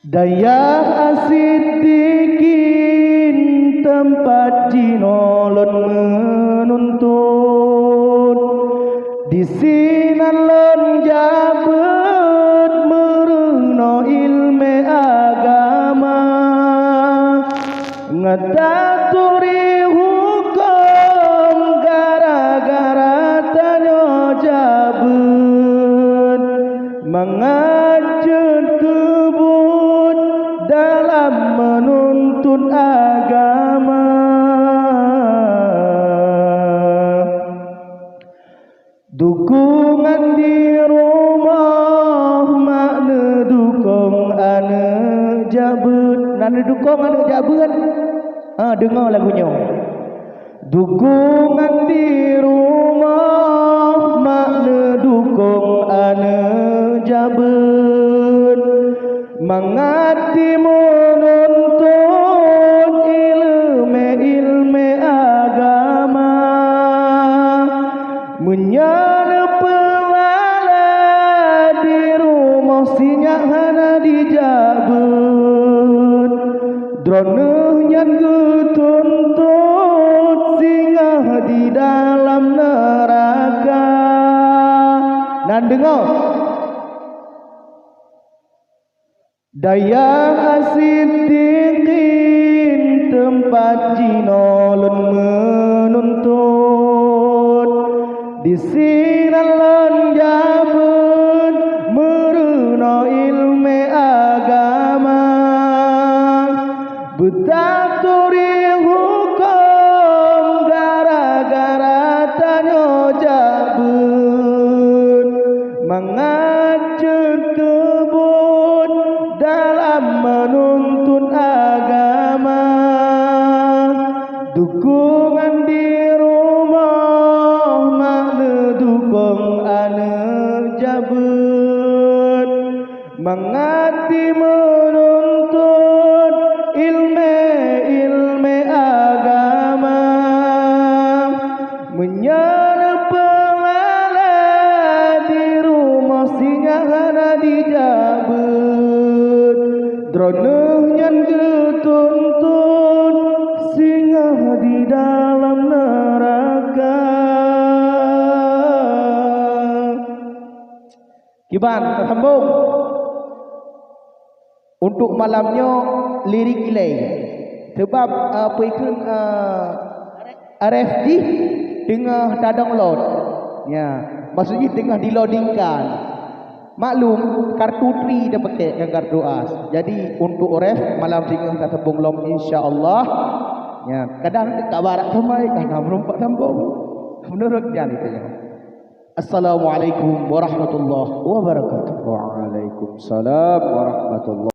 Daya asidikin tempat jinolon menuntut di sinalon jabut meruno ilmu agama ngetaturi hukum gara-gara tanyo jabut mengajut kebut dalam menuntut agama. Dukungan di rumah makna dukung anak jabut. Nana dukung anak jabut. Dengar lagunya. Dukungan di rumah makna dukung anak jabut. Mengati menuntut ilmu agama. Menyana pelala di rumah sinyak hana dijabut. Droneh nyan ketuntut singgah di dalam neraka. Nan dengar. Daya asidikin tempat jinolon menuntut di sinalon jabut meruno ilmu agama betaturi hukum gara-gara tanyo jabut mengajut kebut dalam menuntut agama. Dukungan di rumah makna dukung anak jabut mengati menuntut ilmu agama menyana pelala di rumah singgah hana dijabut. Droneh nyan ketuntut singgah di dalam neraka. Kiban tersambung untuk malamnya lirik ilai sebab apa ikut RFD tengah dah download ya, maksudnya tengah diloadingkan. Maklum kartu tri dah pakai yang kartu as. Jadi untuk RF malam tengah tak sambung lom insya-Allah. Ya, kadang dekat barat sampai kadang merompak sambung. Menurut dia itu ya. Assalamualaikum warahmatullahi wabarakatuh. Waalaikumsalam warahmatullahi